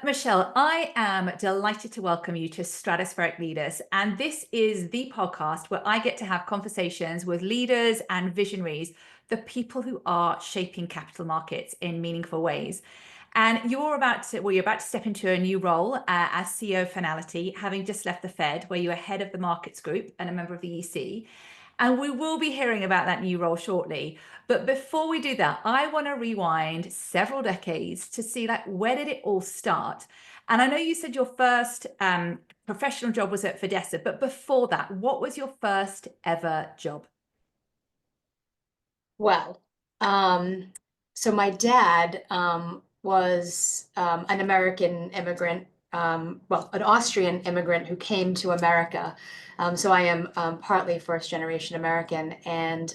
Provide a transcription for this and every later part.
Michelle, I am delighted to welcome you to Stratospheric Leaders. And this is the podcast where I get to have conversations with leaders and visionaries, the people who are shaping capital markets in meaningful ways. And you're about to step into a new role as CEO of Fnality, having just left the Fed, where you are head of the markets group and a member of the EC. And we will be hearing about that new role shortly. But before we do that, I want to rewind several decades to see, like, where did it all start? And I know you said your first professional job was at Fidessa, but before that, what was your first ever job? Well, so my dad was an American immigrant, well, an Austrian immigrant who came to America. So I am partly first generation American, and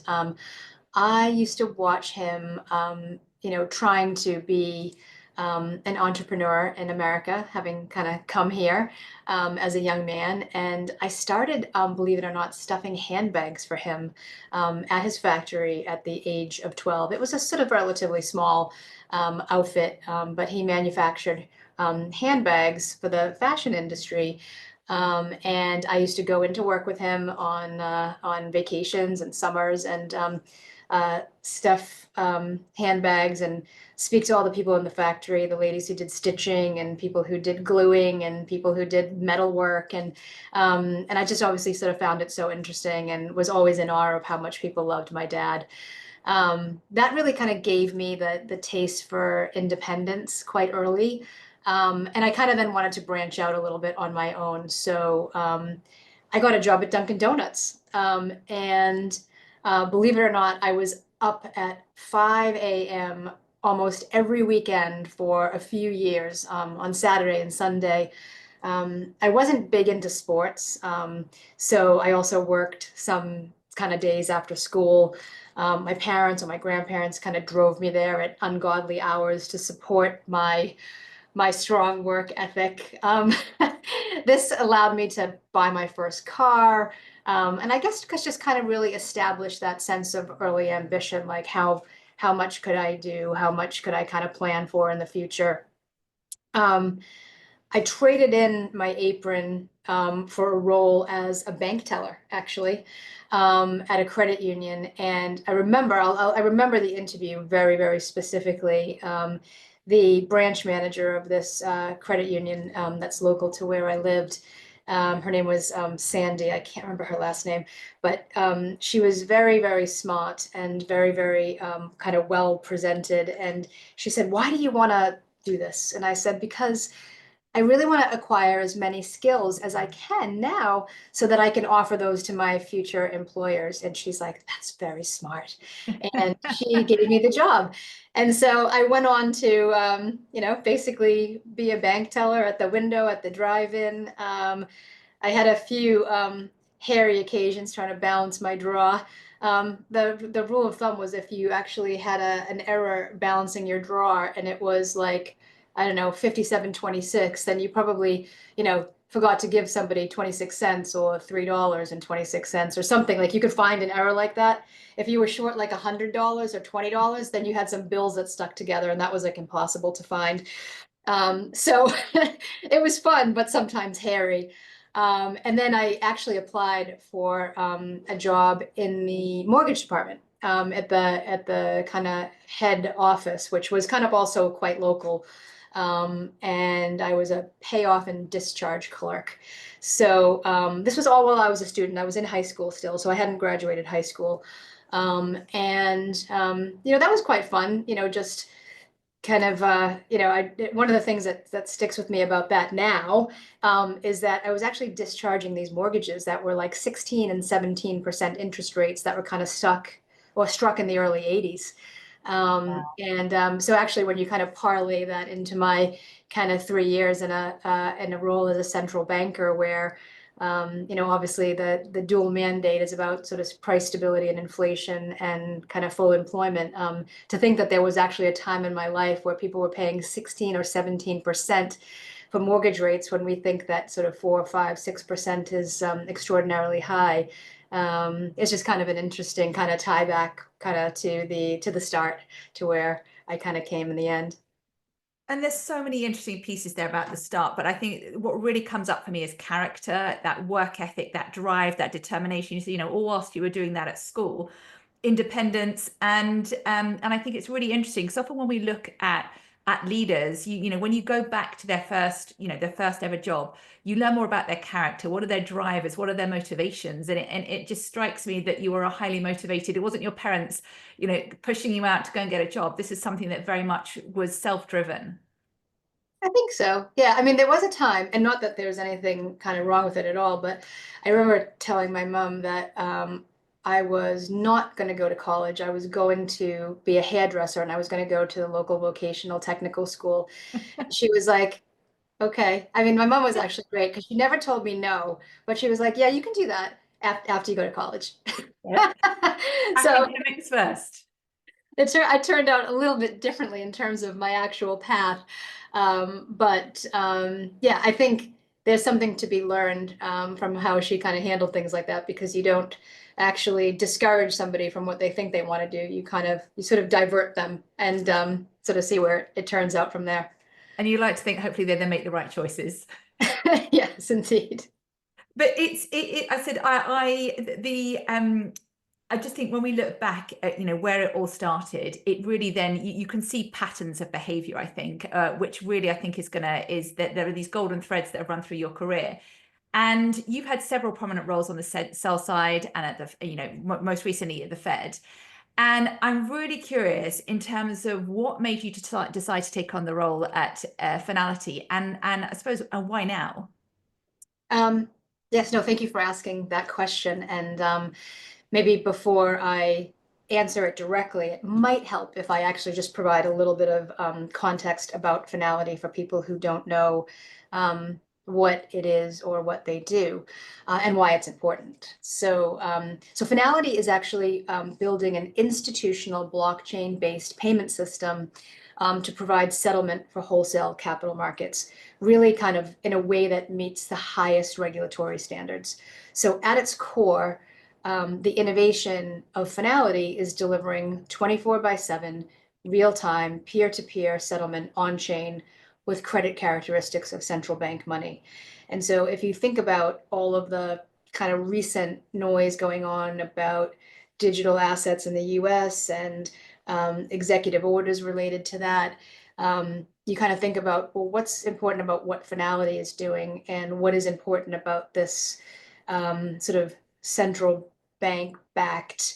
I used to watch him, trying to be an entrepreneur in America, having kind of come here as a young man. And I started, believe it or not, stuffing handbags for him at his factory at the age of 12. It was a sort of relatively small outfit, but he manufactured handbags for the fashion industry. And I used to go into work with him on vacations and summers and stuff handbags and speak to all the people in the factory, the ladies who did stitching and people who did gluing and people who did metal work. And I just obviously sort of found it so interesting and was always in awe of how much people loved my dad. That really kind of gave me the taste for independence quite early. And I kind of then wanted to branch out a little bit on my own. So I got a job at Dunkin' Donuts. And believe it or not, I was up at 5 a.m. almost every weekend for a few years on Saturday and Sunday. I wasn't big into sports, so I also worked some kind of days after school. My parents or my grandparents kind of drove me there at ungodly hours to support my strong work ethic. This allowed me to buy my first car. And I guess just kind of really established that sense of early ambition, like how much could I do? How much could I kind of plan for in the future? Um, I traded in my apron for a role as a bank teller, actually, at a credit union. And I remember the interview very, very specifically. The branch manager of this credit union that's local to where I lived. Her name was Sandy. I can't remember her last name, but she was very, very smart and very, very kind of well presented. And she said, "Why do you want to do this?" And I said, "Because I really want to acquire as many skills as I can now so that I can offer those to my future employers." And she's like, "That's very smart." And she gave me the job. And so I went on to, basically be a bank teller at the window at the drive-in. I had a few hairy occasions trying to balance my draw. The rule of thumb was if you actually had an error balancing your drawer and it was like, I don't know, 57.26, then you probably, forgot to give somebody 26 cents or $3.26 or something. Like you could find an error like that. If you were short like $100 or $20, then you had some bills that stuck together and that was like impossible to find. So it was fun, but sometimes hairy. And then I actually applied for a job in the mortgage department at the kind of head office, which was kind of also quite local. And I was a payoff and discharge clerk. So this was all while I was a student. I was in high school still, so I hadn't graduated high school. That was quite fun, just kind of one of the things that sticks with me about that now is that I was actually discharging these mortgages that were like 16 and 17% interest rates that were kind of struck in the early 80s. So actually when you kind of parlay that into my kind of 3 years in a role as a central banker where obviously the dual mandate is about sort of price stability and inflation and kind of full employment. To think that there was actually a time in my life where people were paying 16 or 17% for mortgage rates when we think that sort of 4 or 5, 6% is extraordinarily high. It's just kind of an interesting kind of tie back kind of to the start to where I kind of came in the end. And there's so many interesting pieces there about the start, but I think what really comes up for me is character, that work ethic, that drive, that determination. You know, all whilst you were doing that at school, independence, and I think it's really interesting because often when we look at leaders, you know, when you go back to their first, you know, their first ever job, you learn more about their character. What are their drivers? What are their motivations? And it just strikes me that you are a highly motivated. It wasn't your parents, you know, pushing you out to go and get a job. This is something that very much was self-driven. I think so. Yeah, I mean, there was a time, and not that there's anything kind of wrong with it at all, but I remember telling my mom that I was not going to go to college. I was going to be a hairdresser, and I was going to go to the local vocational technical school. And she was like, "Okay." I mean, my mom was actually great because she never told me no, but she was like, "Yeah, you can do that after you go to college." Yep. So Academics first. I turned out a little bit differently in terms of my actual path. Yeah, I think there's something to be learned from how she kind of handled things like that, because you don't actually discourage somebody from what they think they want to do. You sort of divert them and sort of see where it turns out from there. And you like to think hopefully they then make the right choices. Yes, indeed. But I said I just think when we look back at, you know, where it all started, it really then you can see patterns of behavior, I think, which really I think is that there are these golden threads that have run through your career. And you've had several prominent roles on the sell side and at the, you know, most recently at the Fed. And I'm really curious in terms of what made you decide to take on the role at Fnality, and I suppose why now? Um, yes, no, thank you for asking that question. And maybe before I answer it directly, it might help if I actually just provide a little bit of context about Finality for people who don't know what it is or what they do and why it's important. So Finality is actually building an institutional blockchain-based payment system to provide settlement for wholesale capital markets, really kind of in a way that meets the highest regulatory standards. So at its core, the innovation of Finality is delivering 24/7 real-time peer-to-peer settlement on-chain with credit characteristics of central bank money. And so if you think about all of the kind of recent noise going on about digital assets in the US and executive orders related to that, you kind of think about, well, what's important about what Finality is doing and what is important about this sort of central bank backed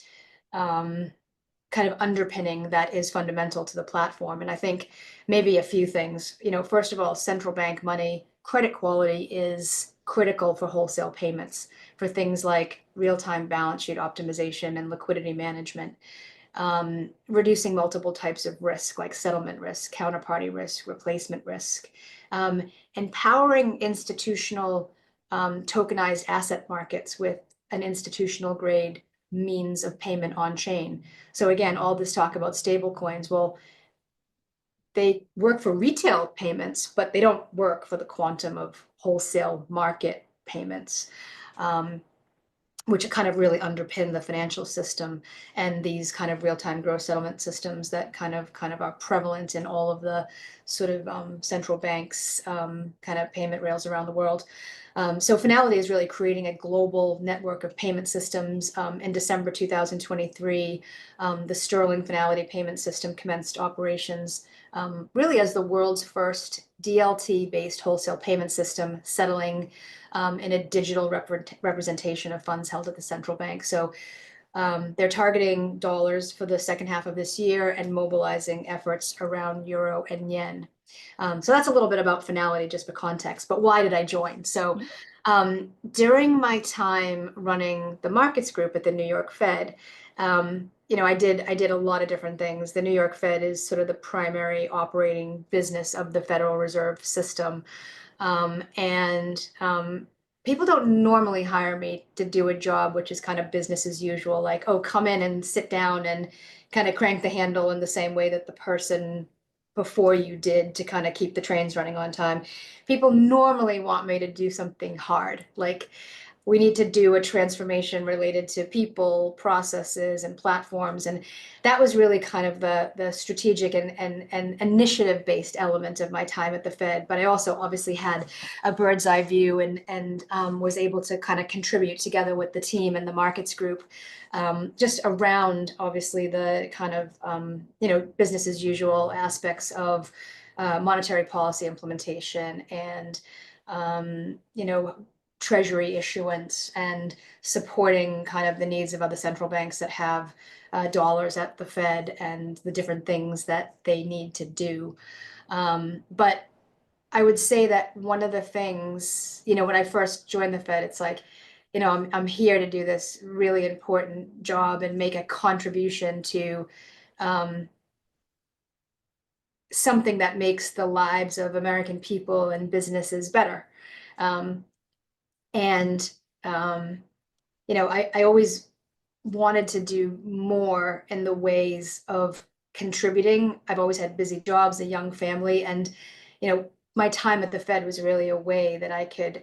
kind of underpinning that is fundamental to the platform. And I think maybe a few things. You know, first of all, central bank money credit quality is critical for wholesale payments for things like real-time balance sheet optimization and liquidity management, reducing multiple types of risk like settlement risk, counterparty risk, replacement risk, empowering institutional tokenized asset markets with an institutional grade means of payment on chain. So again, all this talk about stable coins, well, they work for retail payments, but they don't work for the quantum of wholesale market payments, which kind of really underpin the financial system and these kind of real-time gross settlement systems that kind of are prevalent in all of the sort of central banks kind of payment rails around the world. So Finality is really creating a global network of payment systems. In December 2023, the Sterling Finality payment system commenced operations really as the world's first DLT-based wholesale payment system, settling in a digital representation of funds held at the central bank. So they're targeting dollars for the second half of this year and mobilizing efforts around euro and yen. So that's a little bit about Finality, just for context. But why did I join? So during my time running the markets group at the New York Fed, you know, I did a lot of different things. The New York Fed is sort of the primary operating business of the Federal Reserve System. People don't normally hire me to do a job which is kind of business as usual, like, oh, come in and sit down and kind of crank the handle in the same way that the person before you did to kind of keep the trains running on time. People normally want me to do something hard, like we need to do a transformation related to people, processes, and platforms. And that was really kind of the strategic and initiative-based element of my time at the Fed. But I also obviously had a bird's eye view and was able to kind of contribute together with the team and the markets group, just around obviously the kind of business as usual aspects of monetary policy implementation and treasury issuance and supporting kind of the needs of other central banks that have dollars at the Fed and the different things that they need to do. But I would say that one of the things, when I first joined the Fed, it's like, I'm here to do this really important job and make a contribution to something that makes the lives of American people and businesses better. And I always wanted to do more in the ways of contributing. I've always had busy jobs, a young family, and my time at the Fed was really a way that I could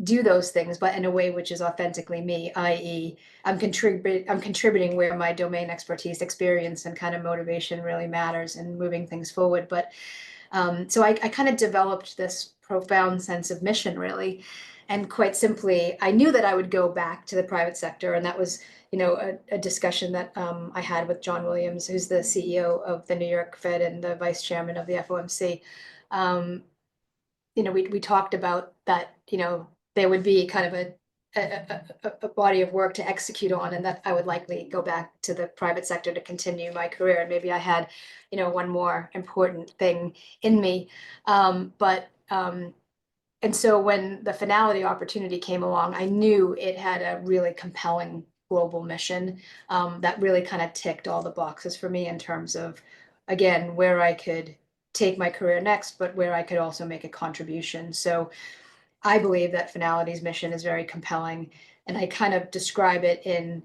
do those things, but in a way which is authentically me, i.e., I'm contributing where my domain expertise, experience, and kind of motivation really matters and moving things forward. But so I kind of developed this profound sense of mission, really. And quite simply, I knew that I would go back to the private sector. And that was, a discussion that I had with John Williams, who's the CEO of the New York Fed and the vice chairman of the FOMC. We talked about that, there would be kind of a body of work to execute on, and that I would likely go back to the private sector to continue my career. And maybe I had, one more important thing in me. And so when the Fnality opportunity came along, I knew it had a really compelling global mission that really kind of ticked all the boxes for me in terms of, again, where I could take my career next, but where I could also make a contribution. So I believe that Fnality's mission is very compelling, and I kind of describe it in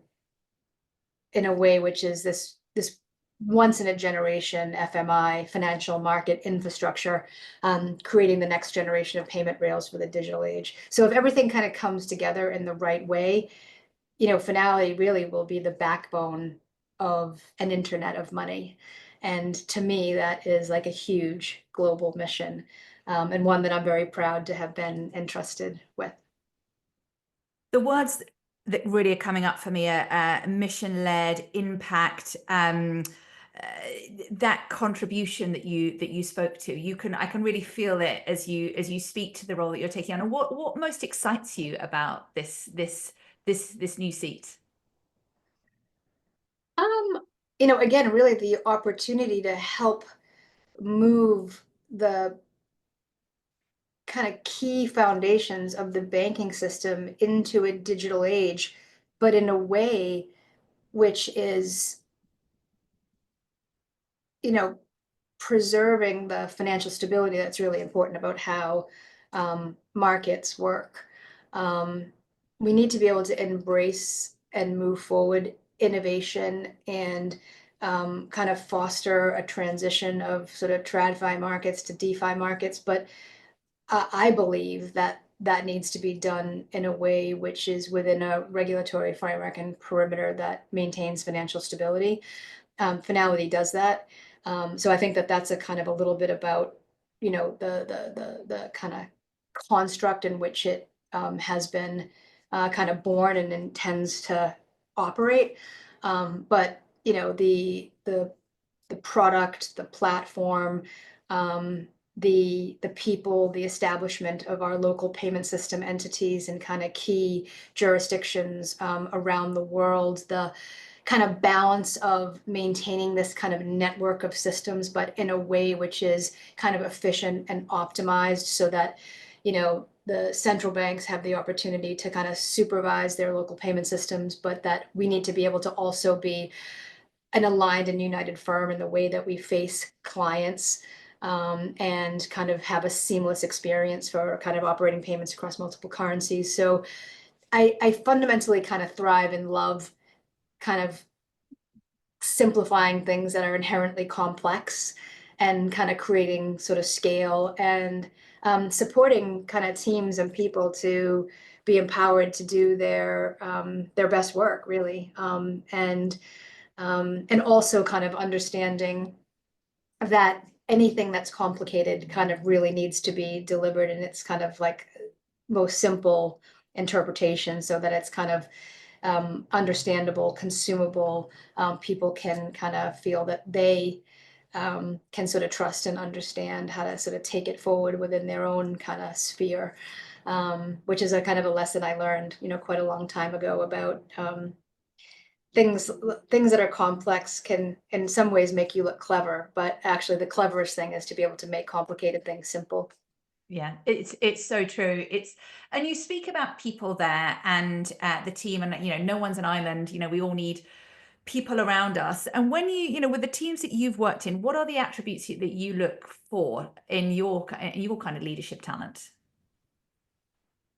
a way which is this once in a generation FMI, financial market infrastructure, creating the next generation of payment rails for the digital age. So if everything kind of comes together in the right way, Fnality really will be the backbone of an internet of money. And to me, that is like a huge global mission, and one that I'm very proud to have been entrusted with. The words that really are coming up for me are mission-led, impact, that contribution that you spoke to. I can really feel it as you speak to the role that you're taking on. And what most excites you about this new seat? Again, really the opportunity to help move the kind of key foundations of the banking system into a digital age, but in a way which is, preserving the financial stability that's really important about how markets work. We need to be able to embrace and move forward innovation and kind of foster a transition of sort of TradFi markets to DeFi markets. But I believe that that needs to be done in a way which is within a regulatory framework and perimeter that maintains financial stability. Fnality does that. So I think that that's a kind of a little bit about, the kind of construct in which it has been kind of born and intends to operate. But the product, the platform, the people, the establishment of our local payment system entities and kind of key jurisdictions around the world, the kind of balance of maintaining this kind of network of systems, but in a way which is kind of efficient and optimized so that, the central banks have the opportunity to kind of supervise their local payment systems, but that we need to be able to also be an aligned and united firm in the way that we face clients, and kind of have a seamless experience for kind of operating payments across multiple currencies. So I fundamentally kind of thrive and love kind of simplifying things that are inherently complex and kind of creating sort of scale and supporting kind of teams and people to be empowered to do their best work, really. And also kind of understanding that anything that's complicated kind of really needs to be delivered in its kind of like most simple interpretation, so that it's kind of understandable, consumable. People can kind of feel that they can sort of trust and understand how to sort of take it forward within their own kind of sphere, which is a kind of a lesson I learned, quite a long time ago about things that are complex can in some ways make you look clever, but actually the cleverest thing is to be able to make complicated things simple. Yeah, it's so true. And you speak about people there and the team, and no one's an island. We all need people around us. And when with the teams that you've worked in, what are the attributes that you look for in your kind of leadership talent?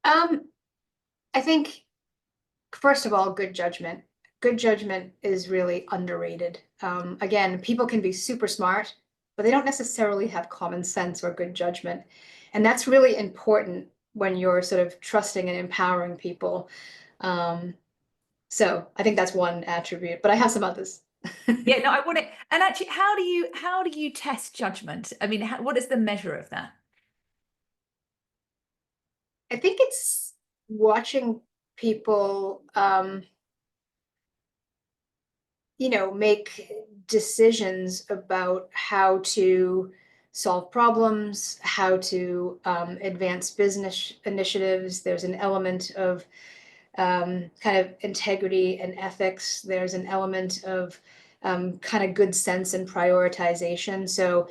I think, first of all, good judgment. Good judgment is really underrated. Again, people can be super smart, but they don't necessarily have common sense or good judgment. And that's really important when you're sort of trusting and empowering people. So I think that's one attribute, but I have some others. Yeah, no, I want it. And actually, how do you test judgment? I mean, what is the measure of that? I think it's watching people, make decisions about how to solve problems, how to advance business initiatives. There's an element of kind of integrity and ethics. There's an element of kind of good sense and prioritization. So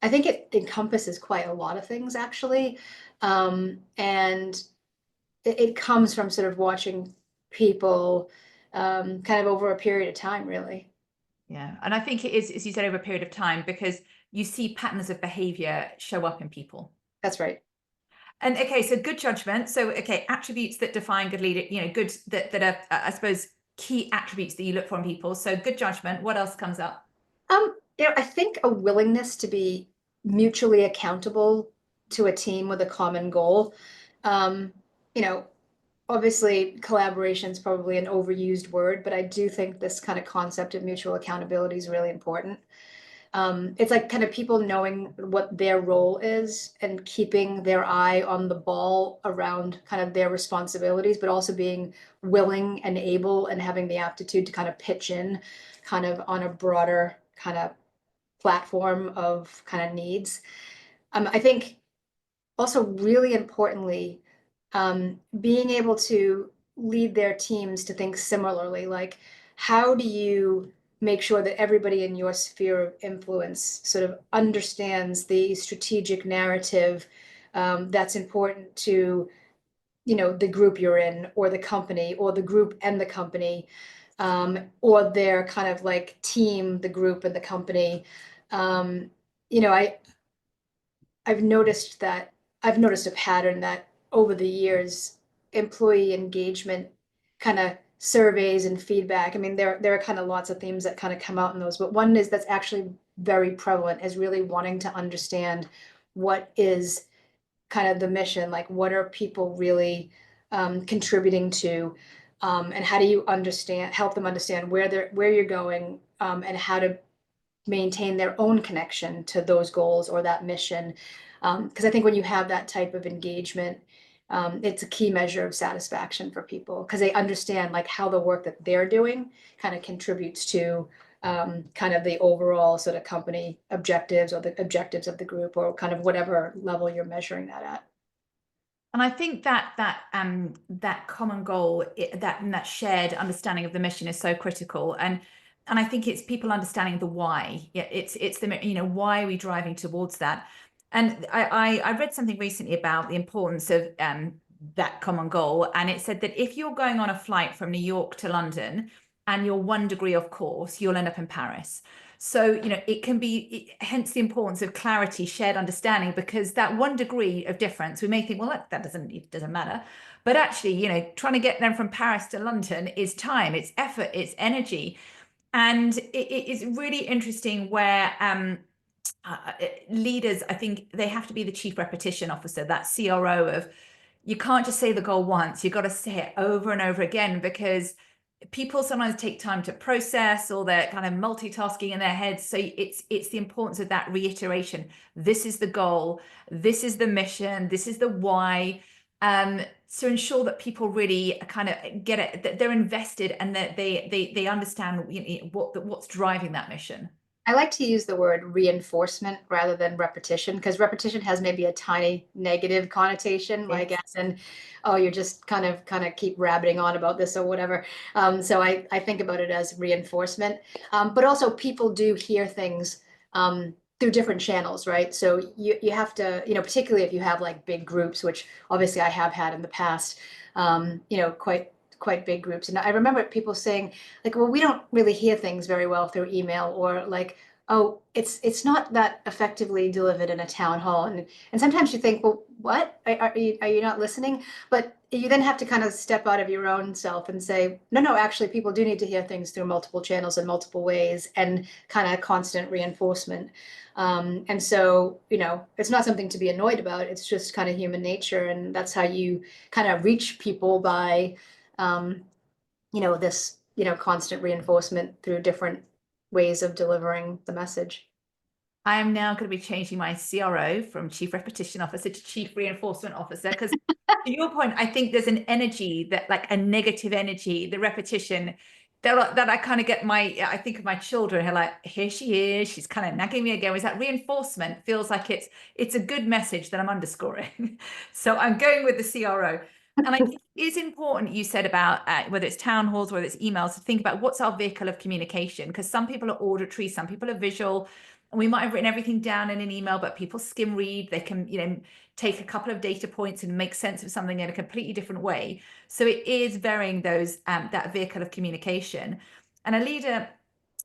I think it encompasses quite a lot of things, actually. And it comes from sort of watching people kind of over a period of time, really. Yeah, and I think it is, as you said, over a period of time, because you see patterns of behavior show up in people. That's right. And okay, so good judgment. So okay, attributes that define good leader, good that are, I suppose, key attributes that you look for in people. So good judgment. What else comes up? I think a willingness to be mutually accountable to a team with a common goal. Um, you know, Obviously collaboration is probably an overused word, but I do think this kind of concept of mutual accountability is really important. It's like kind of people knowing what their role is and keeping their eye on the ball around kind of their responsibilities, but also being willing and able and having the aptitude to kind of pitch in kind of on a broader kind of platform of kind of needs. I think also really importantly, being able to lead their teams to think similarly, like how do you make sure that everybody in your sphere of influence sort of understands the strategic narrative that's important to the group you're in, or the company, or the group and the company, or their kind of like team, the group and the company. um, you know I I've noticed a pattern that over the years, employee engagement kind of surveys and feedback. I mean, there are kind of lots of themes that kind of come out in those, but one is that's actually very prevalent is really wanting to understand what is kind of the mission, like what are people really contributing to, and how do you help them understand where you're going, and how to maintain their own connection to those goals or that mission. Because I think when you have that type of engagement, it's a key measure of satisfaction for people because they understand like how the work that they're doing kind of contributes to kind of the overall sort of company objectives or the objectives of the group, or kind of whatever level you're measuring that at. And I think that common goal, that shared understanding of the mission is so critical. And I think it's people understanding the why. Yeah, it's the why are we driving towards that? And I read something recently about the importance of that common goal, and it said that if you're going on a flight from New York to London and you're 1 degree off course, you'll end up in Paris. So, it can be, hence the importance of clarity, shared understanding, because that 1 degree of difference, we may think, well, it doesn't matter. But actually, trying to get them from Paris to London is time, it's effort, it's energy. And it is really interesting where leaders, I think they have to be the chief repetition officer, that CRO of, you can't just say the goal once. You've got to say it over and over again, because people sometimes take time to process, or they're kind of multitasking in their heads. So it's the importance of that reiteration. This is the goal. This is the mission. This is the why. To ensure that people really kind of get it, that they're invested, and that they understand, what's driving that mission. I like to use the word reinforcement rather than repetition, because repetition has maybe a tiny negative connotation, like Yes. as in, oh, you're just kind of keep rabbiting on about this or whatever. So I think about it as reinforcement. But also people do hear things through different channels, right? So you have to, particularly if you have like big groups, which obviously I have had in the past, quite big groups. And I remember people saying like, well, we don't really hear things very well through email, or like, oh, it's not that effectively delivered in a town hall. And sometimes you think, well, what? Are you not listening? But you then have to kind of step out of your own self and say, no, actually, people do need to hear things through multiple channels in multiple ways, and kind of constant reinforcement. And so, it's not something to be annoyed about. It's just kind of human nature. And that's how you kind of reach people, by um, this, constant reinforcement through different ways of delivering the message. I am now going to be changing my CRO from Chief Repetition Officer to Chief Reinforcement Officer, because to your point, I think there's an energy, that like a negative energy, the repetition, that I kind of get I think of my children who are like, here she is, she's kind of nagging me again. Is that reinforcement feels like it's a good message that I'm underscoring. So I'm going with the CRO. And I think it is important, you said about whether it's town halls, whether it's emails, to think about what's our vehicle of communication, because some people are auditory, some people are visual. And we might have written everything down in an email, but people skim read. They can, take a couple of data points and make sense of something in a completely different way. So it is varying those that vehicle of communication. And a leader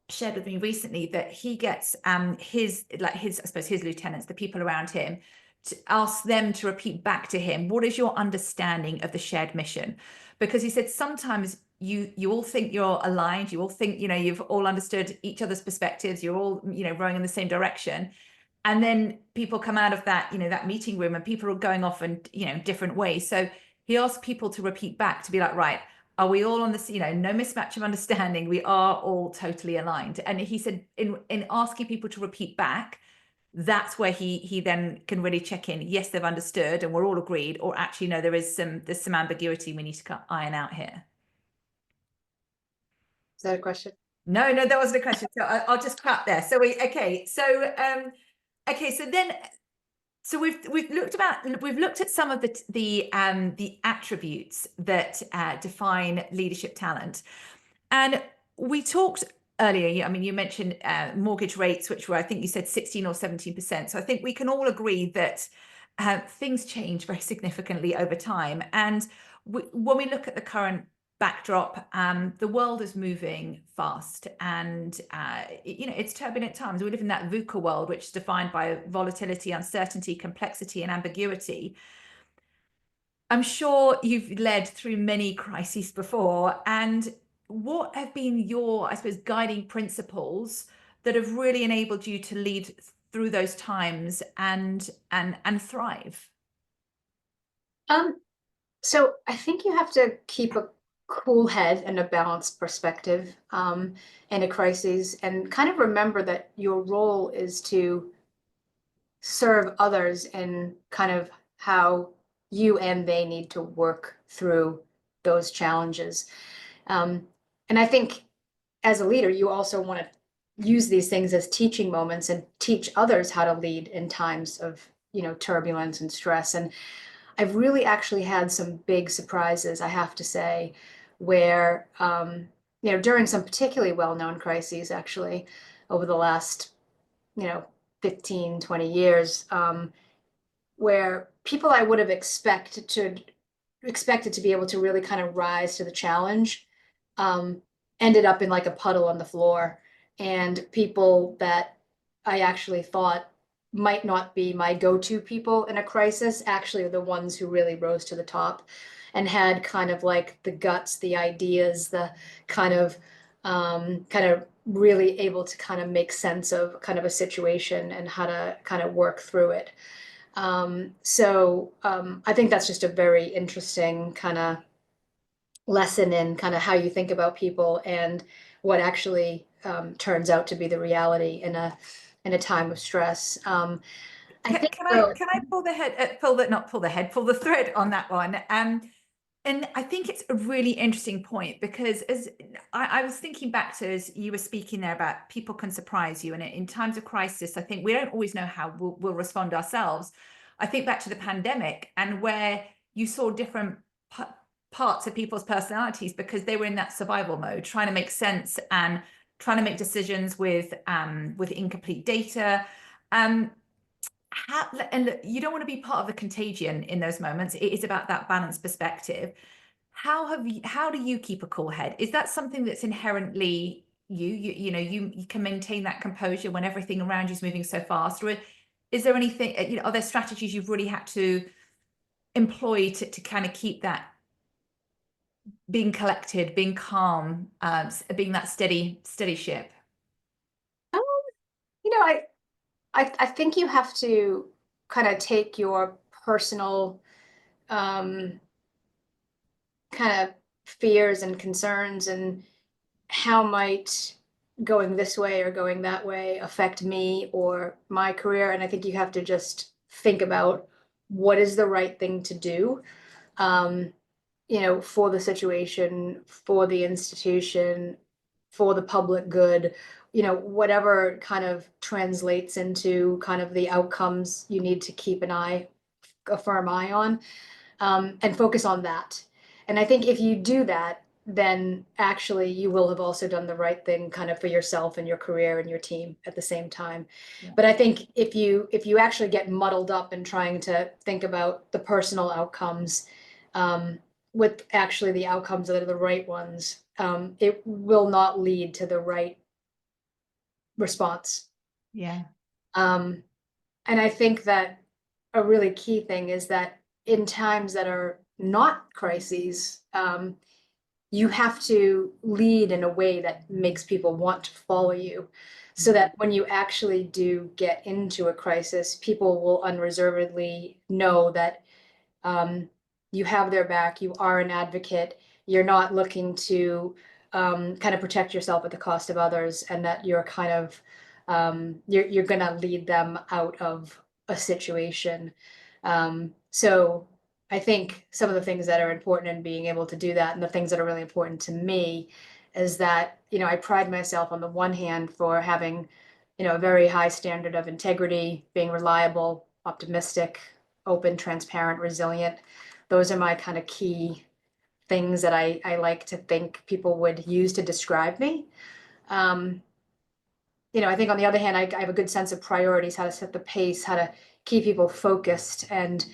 shared with me recently that he gets his I suppose his lieutenants, the people around him, to ask them to repeat back to him, what is your understanding of the shared mission? Because he said sometimes you all think you're aligned, you all think you've all understood each other's perspectives, you're all rowing in the same direction, and then people come out of that that meeting room and people are going off in different ways. So he asked people to repeat back, to be like, right, are we all on this, no mismatch of understanding, we are all totally aligned. And he said in asking people to repeat back, that's where he then can really check in, yes, they've understood and we're all agreed, or actually no, there's some ambiguity we need to iron out here. Is that a question? No, that wasn't a question. So I'll just cut there. So so we've looked at some of the attributes that define leadership talent, and we talked earlier. I mean, you mentioned mortgage rates, which were, I think you said 16 or 17%. So I think we can all agree that things change very significantly over time. And when we look at the current backdrop, the world is moving fast, and it's turbulent times. We live in that VUCA world, which is defined by volatility, uncertainty, complexity, and ambiguity. I'm sure you've led through many crises before, and what have been your, I suppose, guiding principles that have really enabled you to lead through those times and thrive? So I think you have to keep a cool head and a balanced perspective in a crisis, and kind of remember that your role is to serve others in kind of how you and they need to work through those challenges. And I think as a leader, you also want to use these things as teaching moments and teach others how to lead in times of, turbulence and stress. And I've really actually had some big surprises, I have to say, where, during some particularly well-known crises, actually, over the last, you know, 15, 20 years, where people I would have expected to be able to really kind of rise to the challenge, um, ended up in like a puddle on the floor. And people that I actually thought might not be my go-to people in a crisis actually are the ones who really rose to the top and had kind of like the guts, the ideas, the kind of really able to kind of make sense of kind of a situation and how to kind of work through it. I think that's just a very interesting kind of lesson in kind of how you think about people and what actually turns out to be the reality in a time of stress. I think so. Can I pull the head, pull the, not pull the head, pull the thread on that one? And I think it's a really interesting point because as I was thinking back to as you were speaking there about people can surprise you. And in times of crisis, I think we don't always know how we'll respond ourselves. I think back to the pandemic and where you saw different parts of people's personalities because they were in that survival mode, trying to make sense and trying to make decisions with incomplete data. Um, and you don't want to be part of the contagion in those moments. It is about that balanced perspective. How do you keep a cool head? Is that something that's inherently you can maintain that composure when everything around you is moving so fast? Or is there anything, are there strategies you've really had to employ to kind of keep that being collected, being calm, being that steady ship? Um, you know, I think you have to kind of take your personal um, kind of fears and concerns and how might going this way or going that way affect me or my career. And I think you have to just think about what is the right thing to do, um, for the situation, for the institution, for the public good, whatever kind of translates into kind of the outcomes you need to keep a firm eye on, and focus on that. And I think if you do that, then actually you will have also done the right thing kind of for yourself and your career and your team at the same time. Yeah. But I think if you actually get muddled up in trying to think about the personal outcomes, with actually the outcomes that are the right ones, it will not lead to the right response. Yeah. Um, and I think that a really key thing is that in times that are not crises, you have to lead in a way that makes people want to follow you, so that when you actually do get into a crisis, people will unreservedly know that you have their back, you are an advocate, you're not looking to kind of protect yourself at the cost of others, and that you're kind of you're going to lead them out of a situation. So I think some of the things that are important in being able to do that, and the things that are really important to me, is that I pride myself on the one hand for having a very high standard of integrity, being reliable, optimistic, open, transparent, resilient. Those are my kind of key things that I like to think people would use to describe me. Um, I think on the other hand, I have a good sense of priorities, how to set the pace, how to keep people focused, and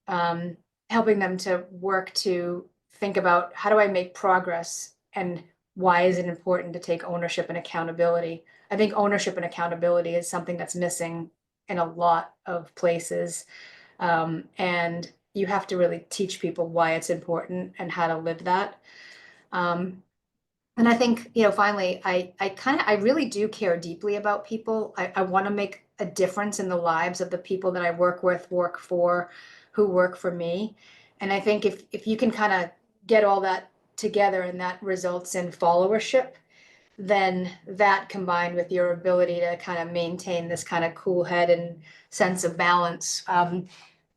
um, helping them to work to think about how do I make progress and why is it important to take ownership and accountability. I think ownership and accountability is something that's missing in a lot of places. And you have to really teach people why it's important and how to live that. Um, and I think, finally, I really do care deeply about people. I want to make a difference in the lives of the people that I work with, work for, who work for me. And I think if you can kind of get all that together and that results in followership, then that combined with your ability to kind of maintain this kind of cool head and sense of balance,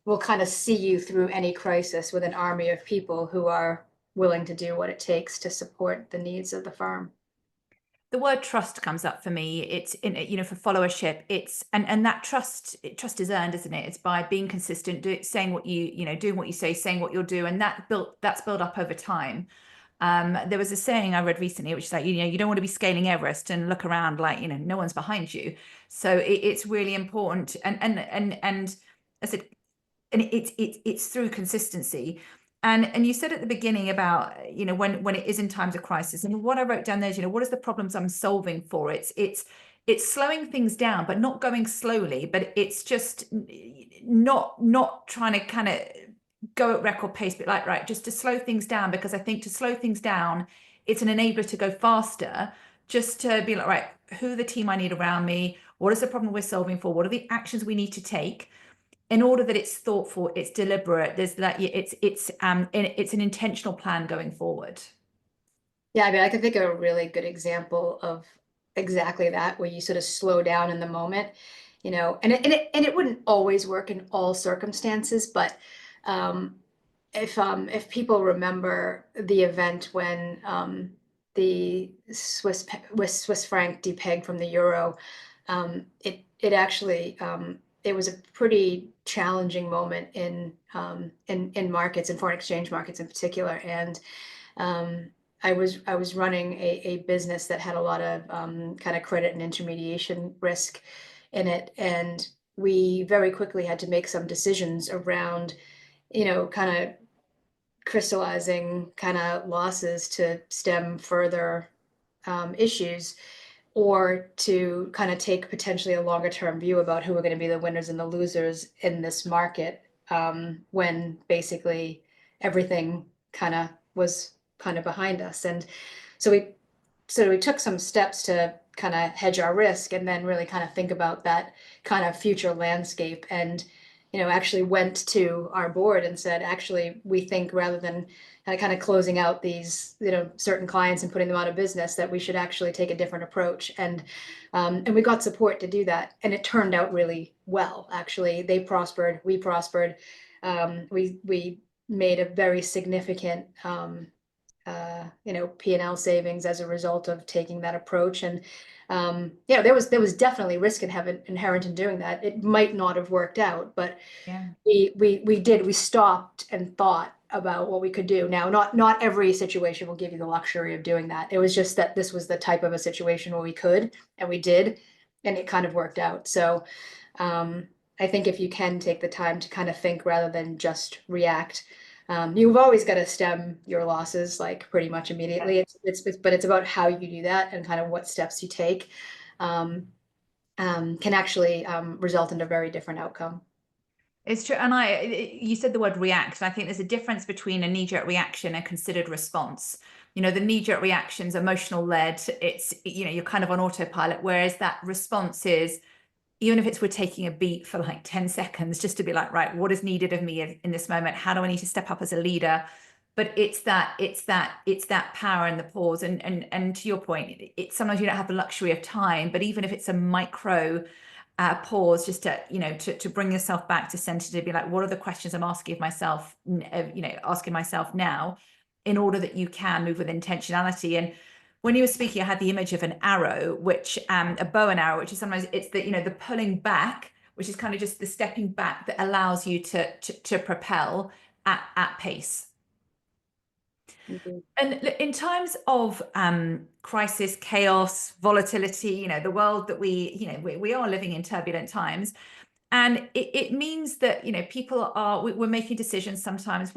will kind of see you through any crisis with an army of people who are willing to do what it takes to support the needs of the firm. The word trust comes up for me. It's in, for followership. It's and that trust is earned, isn't it? It's by being consistent, saying what doing what you say, saying what you'll do, and that's built up over time. There was a saying I read recently, which is like, you don't want to be scaling Everest and look around like, no one's behind you. So it's really important. And I said, and it's through consistency. And you said at the beginning about, when it is in times of crisis, and what I wrote down there is, what is the problems I'm solving for? It's slowing things down, but not going slowly, but it's just not trying to kind of go at record pace, but like, right, just to slow things down, because I think to slow things down, it's an enabler to go faster, just to be like, right, who are the team I need around me? What is the problem we're solving for? What are the actions we need to take? in order that it's thoughtful, it's deliberate, there's that it's an intentional plan going forward. Yeah, I mean, I can think of a really good example of exactly that, where you sort of slow down in the moment, and it wouldn't always work in all circumstances, but um, if people remember the event when the Swiss franc depegged from the euro, it actually it was a pretty challenging moment in markets, in foreign exchange markets in particular, and um, I was running a business that had a lot of kind of credit and intermediation risk in it, and we very quickly had to make some decisions around, kind of crystallizing kind of losses to stem further issues, or to kind of take potentially a longer term view about who are going to be the winners and the losers in this market, when basically everything kind of was kind of behind us. And so we took some steps to kind of hedge our risk, and then really kind of think about that kind of future landscape, and actually went to our board and said, actually, we think rather than kind of closing out these certain clients and putting them out of business, that we should actually take a different approach. And we got support to do that, and it turned out really well. Actually, they prospered, we prospered. We made a very significant P&L savings as a result of taking that approach. And there was definitely risk inherent in doing that. It might not have worked out, but Yeah. we stopped and thought about what we could do. Now, not every situation will give you the luxury of doing that. It was just that this was the type of a situation where we could, and we did, and it kind of worked out. So I think if you can take the time to kind of think rather than just react, you've always got to stem your losses like pretty much immediately. But it's about how you do that and kind of what steps you take, can actually result in a very different outcome. It's true. And you said the word react. And I think there's a difference between a knee-jerk reaction and considered response. The knee-jerk reaction is emotional led. It's, you're kind of on autopilot, whereas that response is, even if it's we're taking a beat for like 10 seconds just to be like, right, what is needed of me in this moment? How do I need to step up as a leader? But it's that power and the pause. And to your point, it's sometimes you don't have the luxury of time, but even if it's a micro pause, just to bring yourself back to center, to be like, what are the questions I'm asking myself now, in order that you can move with intentionality. And when you were speaking, I had the image of an arrow, which a bow and arrow, which is sometimes it's the pulling back, which is kind of just the stepping back that allows you to propel at pace. Mm-hmm. And in times of crisis, chaos, volatility, the world that we are living in turbulent times. And it means that, we're making decisions sometimes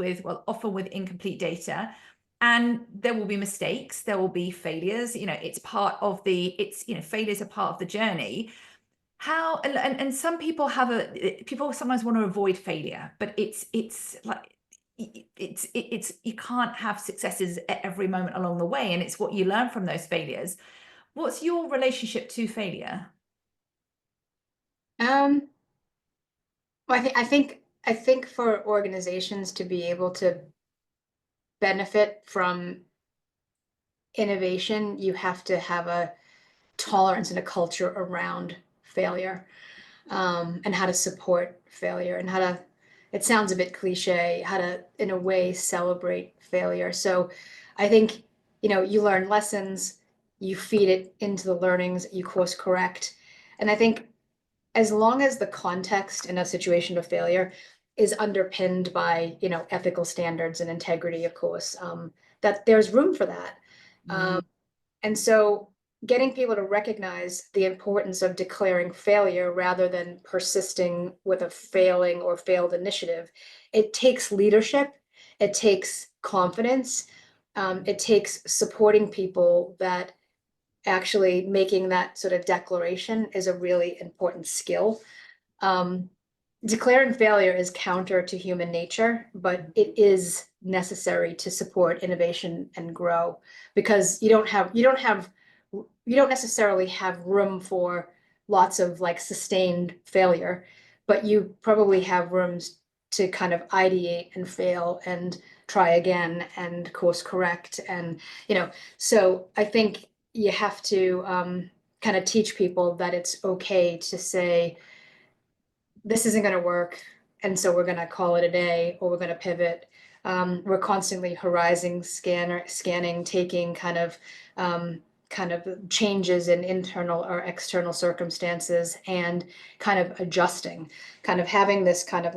often with incomplete data. And there will be mistakes, there will be failures, it's part of failures are part of the journey. How, and some people people sometimes want to avoid failure, but it's like, you can't have successes at every moment along the way, and it's what you learn from those failures. What's your relationship to failure? Um, well, I think for organizations to be able to benefit from innovation, you have to have a tolerance and a culture around failure, and how to support failure, and how to, it sounds a bit cliche, how to, in a way, celebrate failure. So I think, you learn lessons, you feed it into the learnings, you course correct. And I think as long as the context in a situation of failure is underpinned by, ethical standards and integrity, of course, that there's room for that. And so getting people to recognize the importance of declaring failure rather than persisting with a failing or failed initiative, it takes leadership, it takes confidence, it takes supporting people that actually making that sort of declaration is a really important skill. Declaring failure is counter to human nature, but it is necessary to support innovation and grow, because you don't necessarily have room for lots of like sustained failure, but you probably have rooms to kind of ideate and fail and try again and course correct. And, so I think you have to kind of teach people that it's okay to say, this isn't going to work, and so we're going to call it a day, or we're going to pivot. We're constantly scanning, taking kind of changes in internal or external circumstances and kind of adjusting, kind of having this kind of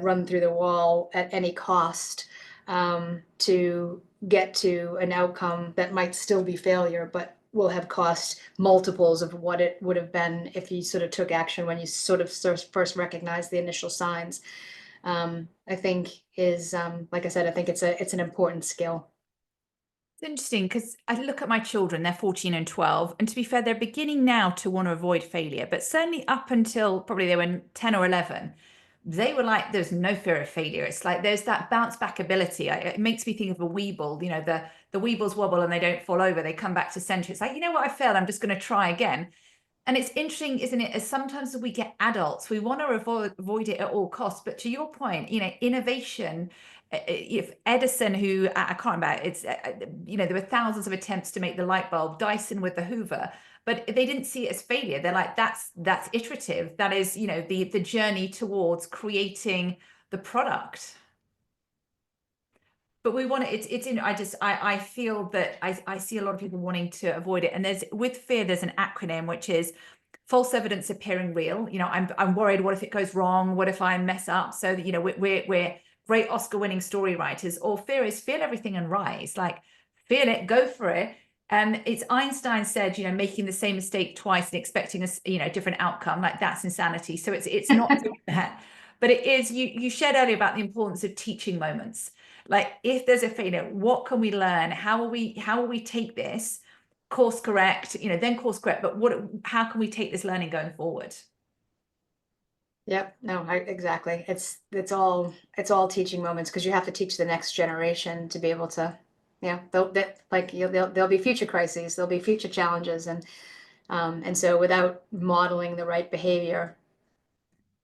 run through the wall at any cost, to get to an outcome that might still be failure, but will have cost multiples of what it would have been if you sort of took action when you sort of first recognized the initial signs. I think is, like I said, I think it's an important skill. It's interesting because I look at my children, they're 14 and 12, and to be fair, they're beginning now to want to avoid failure, but certainly up until probably they were 10 or 11, they were like, there's no fear of failure. It's like there's that bounce back ability. It makes me think of a weeble, the weebles wobble and they don't fall over, they come back to center. It's like, you know what, I failed, I'm just going to try again. And it's interesting, isn't it, as sometimes as we get adults, we want to avoid it at all costs. But to your point, innovation, if Edison, who I can't remember, there were thousands of attempts to make the light bulb, Dyson with the Hoover, but they didn't see it as failure. They're like, that's iterative. That is, the journey towards creating the product. But we want it, it's in, I feel that I see a lot of people wanting to avoid it. And with fear, there's an acronym, which is false evidence appearing real. I'm worried, what if it goes wrong? What if I mess up? So that, we're great Oscar winning story writers. Or fear is feel everything and rise, like feel it, go for it. And it's Einstein said, making the same mistake twice and expecting a different outcome, like that's insanity. So it's not that, but it is, you shared earlier about the importance of teaching moments. Like if there's a failure, what can we learn? How will we take this, course correct, then course correct, but how can we take this learning going forward? Yep. No, exactly. It's all teaching moments, because you have to teach the next generation to be able to, there'll be future crises, there'll be future challenges, and so without modeling the right behavior,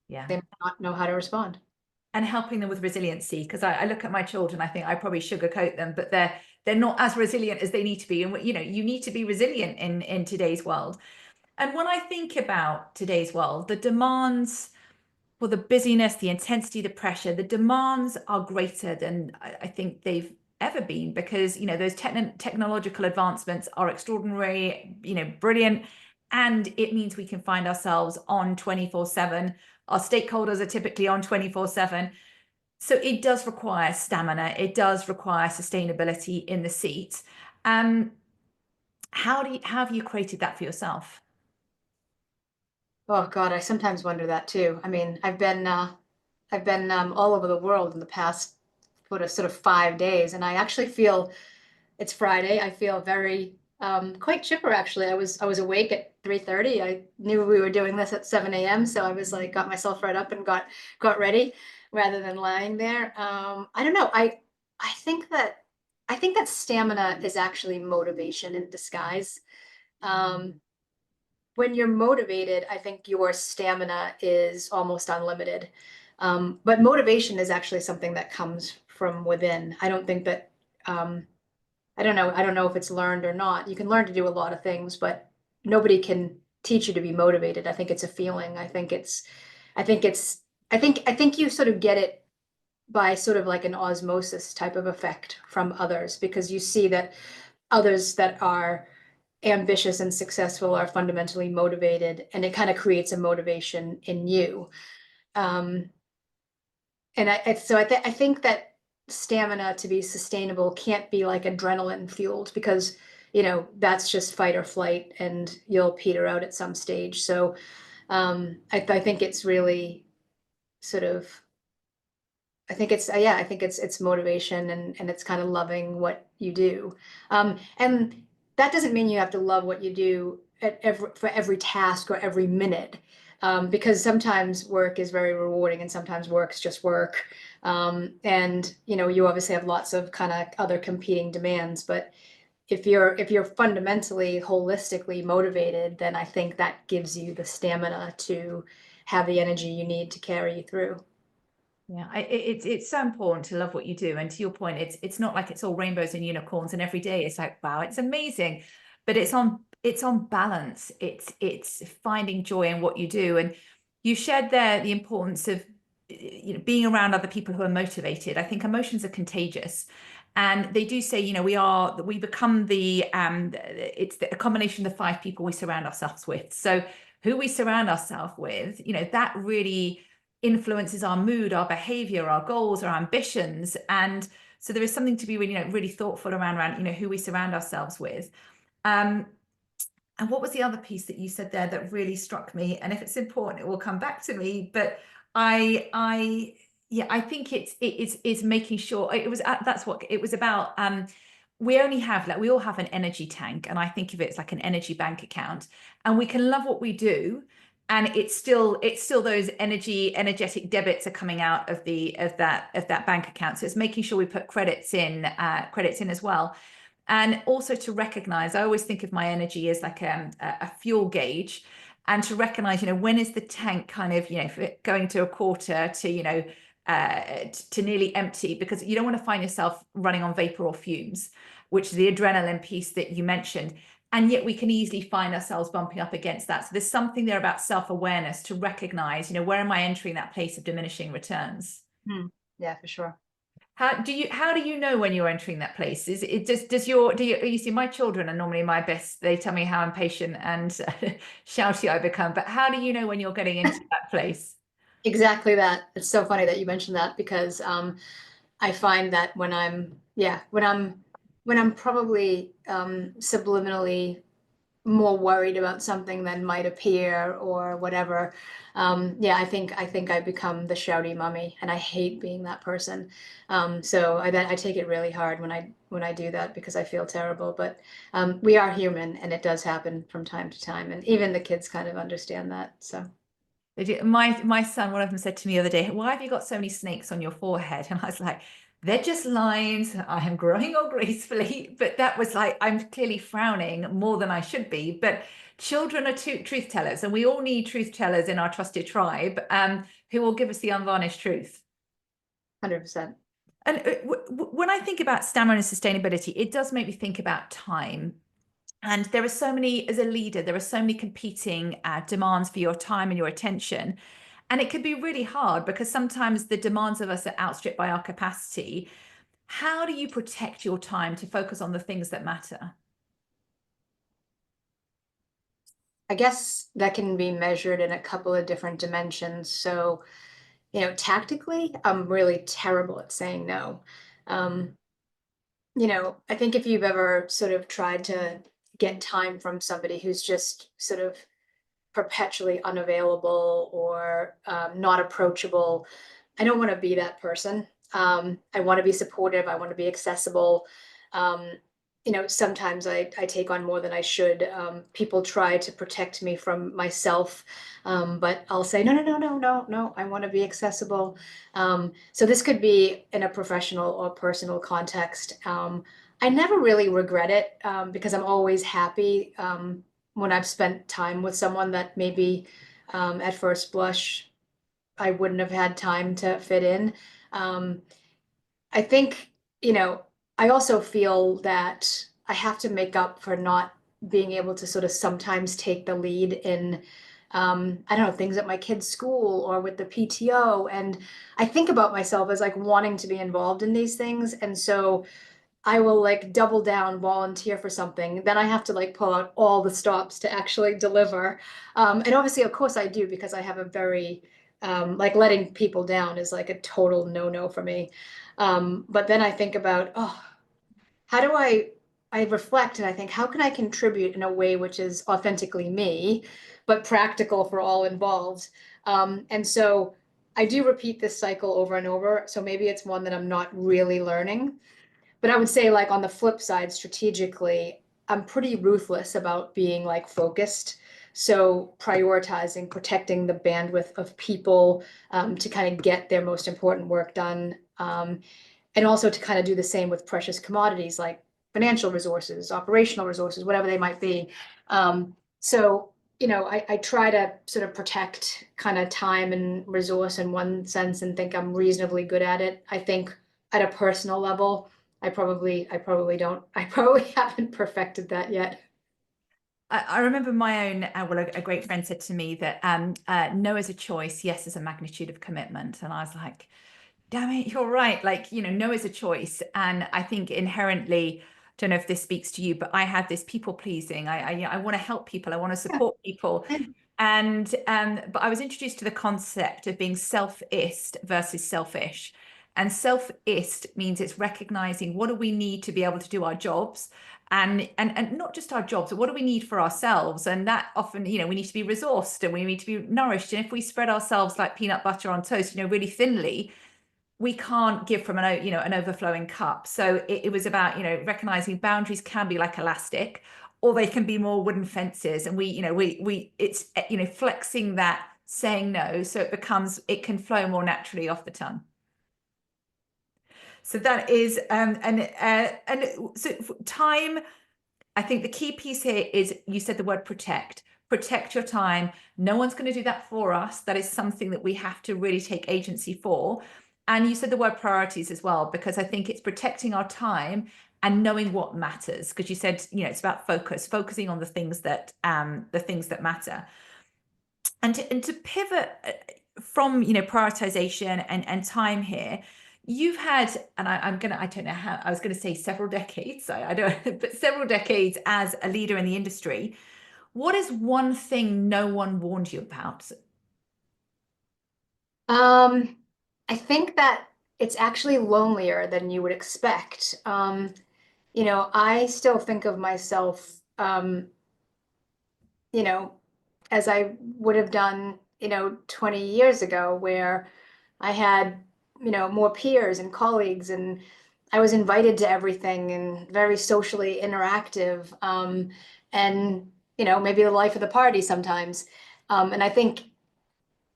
Yeah. they might not know how to respond. And helping them with resiliency, because I look at my children, I think I probably sugarcoat them, but they're not as resilient as they need to be. And you need to be resilient in today's world. And when I think about today's world, the demands, well, the busyness, the intensity, the pressure, the demands are greater than I think they've ever been, because those technological advancements are extraordinary, brilliant, and it means we can find ourselves on 24/7. Our stakeholders are typically on 24/7. So it does require stamina. It does require sustainability in the seat. How have you created that for yourself? Oh God, I sometimes wonder that too. I mean, I've been all over the world in the past sort of 5 days, and I actually feel it's Friday. I feel very quite chipper actually. I was awake at 3:30. I knew we were doing this at 7 a.m. So I was like, got myself right up and got ready rather than lying there. I don't know. I think that stamina is actually motivation in disguise. Um, when you're motivated, I think your stamina is almost unlimited. But motivation is actually something that comes from within. I don't think that, I don't know. I don't know if it's learned or not. You can learn to do a lot of things, but nobody can teach you to be motivated. I think it's a feeling. I think you sort of get it by sort of like an osmosis type of effect from others, because you see that others that are ambitious and successful are fundamentally motivated, and it kind of creates a motivation in you. Um, and I think that stamina to be sustainable can't be like adrenaline fueled, because that's just fight or flight, and you'll peter out at some stage. So I think it's really sort of, I think it's motivation, and it's kind of loving what you do. And that doesn't mean you have to love what you do for every task or every minute, because sometimes work is very rewarding and sometimes work's just work. And you obviously have lots of kind of other competing demands, but if you're fundamentally holistically motivated, then I think that gives you the stamina to have the energy you need to carry you through. Yeah, it's so important to love what you do. And to your point, it's not like it's all rainbows and unicorns and every day it's like, wow, it's amazing. But it's on balance. It's finding joy in what you do. And you shared there the importance of being around other people who are motivated. I think emotions are contagious. And they do say, we become it's a combination of the 5 people we surround ourselves with. So who we surround ourselves with, that really influences our mood, our behavior, our goals, our ambitions. And so there is something to be really, really thoughtful around, who we surround ourselves with. And what was the other piece that you said there that really struck me? And if it's important, it will come back to me. But I think it's making sure that's what it was about. We all have an energy tank, and I think of it as like an energy bank account, and we can love what we do, and it's still those energetic debits are coming out of that bank account. So it's making sure we put credits in as well. And also to recognize, I always think of my energy as like a fuel gauge, and to recognize, when is the tank kind of, going to a quarter to, to nearly empty, because you don't want to find yourself running on vapor or fumes, which is the adrenaline piece that you mentioned. And yet we can easily find ourselves bumping up against that. So there's something there about self-awareness to recognize, where am I entering that place of diminishing returns? Yeah, for sure. How do you know when you're entering that place? Is it just you see, my children are normally my best. They tell me how impatient and shouty I become, but how do you know when you're getting into that place? Exactly that. It's so funny that you mentioned that because I find that when I'm probably subliminally more worried about something than might appear or whatever. I think I become the shouty mummy, and I hate being that person. So I take it really hard when I do that because I feel terrible. But we are human, and it does happen from time to time, and even the kids kind of understand that. So. My son, one of them said to me the other day, "Why have you got so many snakes on your forehead?" And I was like, "They're just lines. I am growing all gracefully." But that was like, I'm clearly frowning more than I should be. But children are truth tellers, and we all need truth tellers in our trusted tribe, who will give us the unvarnished truth. 100%. And when I think about stamina and sustainability, it does make me think about time. And there are so many, as a leader, there are so many competing demands for your time and your attention. And it can be really hard because sometimes the demands of us are outstripped by our capacity. How do you protect your time to focus on the things that matter? I guess that can be measured in a couple of different dimensions. So, tactically, I'm really terrible at saying no. Um, I think if you've ever sort of tried to get time from somebody who's just sort of perpetually unavailable or not approachable, I don't want to be that person. I want to be supportive. I want to be accessible. Um, Sometimes I take on more than I should. People try to protect me from myself, but I'll say, no, no, no, no, no, no, I want to be accessible. So this could be in a professional or personal context. I never really regret it because I'm always happy when I've spent time with someone that maybe at first blush I wouldn't have had time to fit in. Um, I think, I also feel that I have to make up for not being able to sort of sometimes take the lead in, I don't know, things at my kids' school or with the PTO. And I think about myself as like wanting to be involved in these things. And so I will like double down, volunteer for something. Then I have to like pull out all the stops to actually deliver. And obviously, of course, I do because I have a very, like letting people down is like a total no-no for me. But then I think about, oh, how do I reflect and I think, how can I contribute in a way which is authentically me, but practical for all involved? And so I do repeat this cycle over and over. So maybe it's one that I'm not really learning. But I would say, like, on the flip side, strategically, I'm pretty ruthless about being like focused. So prioritizing, protecting the bandwidth of people to kind of get their most important work done. And also to kind of do the same with precious commodities like financial resources, operational resources, whatever they might be. So I try to sort of protect kind of time and resource in one sense and think I'm reasonably good at it. I think at a personal level, I probably don't, I probably haven't perfected that yet. I remember my own, well, a great friend said to me that no is a choice, yes is a magnitude of commitment. And I was like, damn it, you're right. Like, no is a choice. And I think inherently, don't know if this speaks to you, but I have this people pleasing. I want to help people. I want to Yeah. support people. And but I was introduced to the concept of being self-ist versus selfish. And self-ist means it's recognizing what do we need to be able to do our jobs, and not just our jobs, but what do we need for ourselves? And that often, we need to be resourced and we need to be nourished. And if we spread ourselves like peanut butter on toast, really thinly, we can't give from an overflowing cup. So it was about recognizing boundaries can be like elastic, or they can be more wooden fences, and we it's flexing that, saying no, so it can flow more naturally off the tongue. So that is and so time, I think the key piece here is you said the word protect your time. No one's going to do that for us. That is something that we have to really take agency for. And you said the word priorities as well, because I think it's protecting our time and knowing what matters. Because you said, it's about focusing on the things that matter. And to pivot from prioritization and time here, you've had, and I don't know how, I was gonna say several decades, I don't but several decades as a leader in the industry. What is one thing no one warned you about? Um, I think that it's actually lonelier than you would expect. I still think of myself, you know, as I would have done, 20 years ago, where I had, more peers and colleagues, and I was invited to everything and very socially interactive, and, maybe the life of the party sometimes. And I think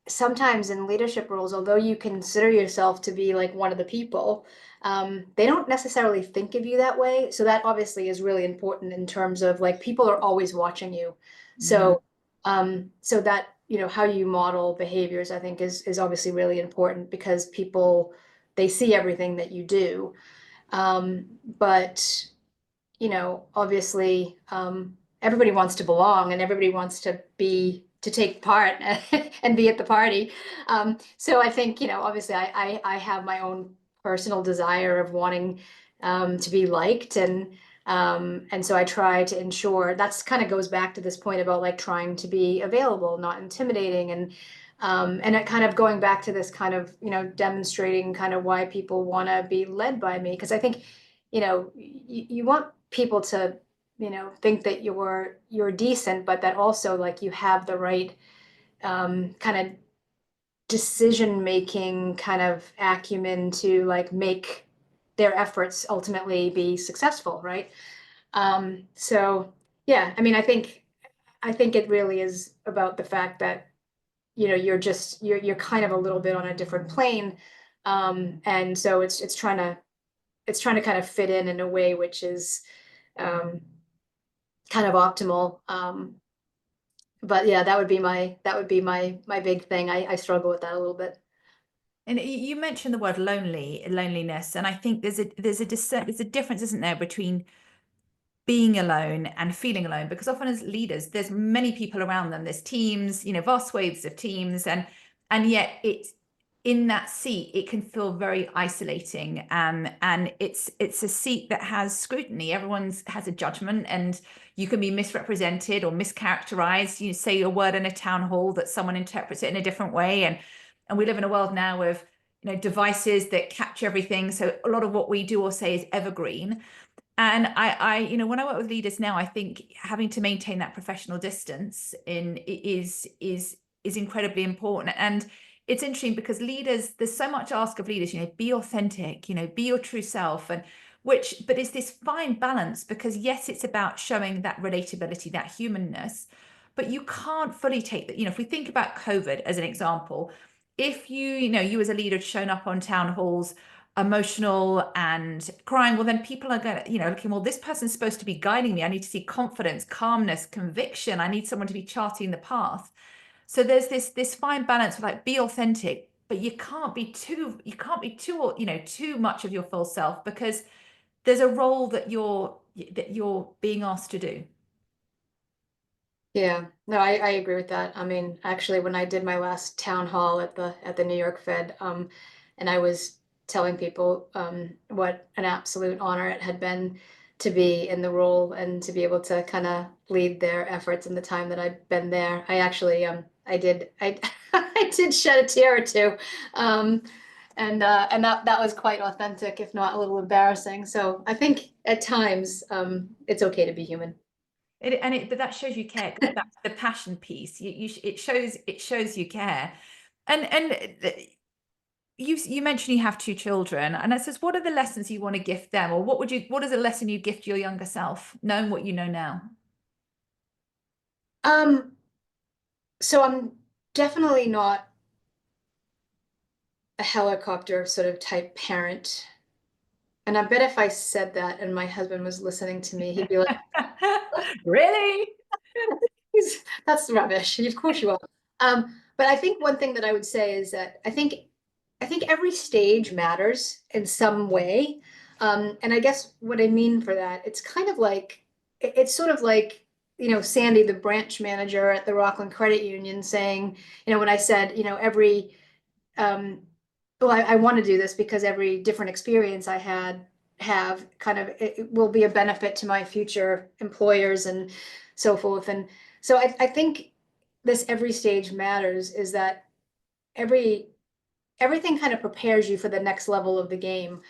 sometimes in leadership roles, although you consider yourself to be like one of the people, they don't necessarily think of you that way. So that obviously is really important in terms of like people are always watching you. Mm. So that how you model behaviors, I think is obviously really important because people they see everything that you do. But obviously, everybody wants to belong and everybody wants to take part and be at the party. So I think, obviously I have my own personal desire of wanting to be liked and so I try to ensure that's kind of goes back to this point about like trying to be available, not intimidating and it kind of going back to this kind of, demonstrating kind of why people want to be led by me. Because I think, you want people to, think that you're decent, but that also like you have the right kind of decision making kind of acumen to like make their efforts ultimately be successful, right? So yeah, I mean, I think it really is about the fact that you're kind of a little bit on a different plane, and so it's trying to kind of fit in a way which is um, kind of optimal. But yeah, that would be my big thing. I struggle with that a little bit. And you mentioned the word loneliness, and I think there's a difference, isn't there, between being alone and feeling alone, because often as leaders there's many people around them, there's teams, vast swathes of teams, and yet it's in that seat it can feel very isolating, and it's a seat that has scrutiny. Everyone's has a judgment, and you can be misrepresented or mischaracterized. You say a word in a town hall that someone interprets it in a different way, and we live in a world now of devices that capture everything, so a lot of what we do or say is evergreen. And when I work with leaders now, I think having to maintain that professional distance is incredibly important. And it's interesting because leaders, there's so much ask of leaders, be authentic, be your true self, but it's this fine balance, because yes, it's about showing that relatability, that humanness, but you can't fully take that. If we think about COVID as an example, if you as a leader had shown up on town halls emotional and crying, well, then people are going to, looking, well, this person's supposed to be guiding me. I need to see confidence, calmness, conviction. I need someone to be charting the path. So there's this fine balance of like, be authentic, but you can't be too much of your full self, because there's a role that you're being asked to do. Yeah, no, I agree with that. I mean, actually, when I did my last town hall at the New York Fed, and I was telling people what an absolute honor it had been to be in the role and to be able to kind of lead their efforts in the time that I've been there. I actually I I did shed a tear or two, um, and that was quite authentic, if not a little embarrassing. So I think at times it's okay to be human. But that shows you care. Going back to the passion piece, it shows you care. And you mentioned you have two children, and it says, what are the lessons you want to gift them, or what is a lesson you gift your younger self, knowing what you know now? Um, so I'm definitely not a helicopter sort of type parent. And I bet if I said that and my husband was listening to me, he'd be like, Really? That's rubbish. Of course you are." But I think one thing that I would say is that I think every stage matters in some way. And I guess what I mean for that, it's kind of like it's sort of like, Sandy, the branch manager at the Rockland Credit Union, saying, when I said, every well, I want to do this because every different experience I have kind of it will be a benefit to my future employers and so forth. And so I think this every stage matters is that every everything kind of prepares you for the next level of the game.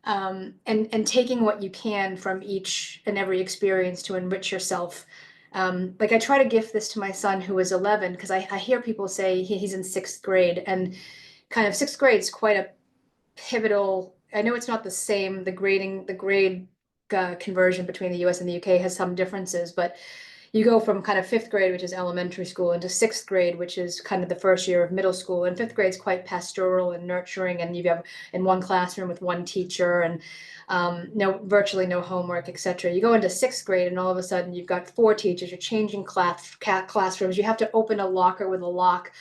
And taking what you can from each and every experience to enrich yourself. Like I try to gift this to my son who is 11, because I hear people say he's in sixth grade, and kind of sixth grade is quite a pivotal. I know it's not the same. The grade conversion between the US and the UK has some differences, but you go from kind of fifth grade, which is elementary school, into sixth grade, which is kind of the first year of middle school. And fifth grade is quite pastoral and nurturing, and you have in one classroom with one teacher, and no, virtually no homework, etc. You go into sixth grade, and all of a sudden you've got four teachers. You're changing classrooms. You have to open a locker with a lock.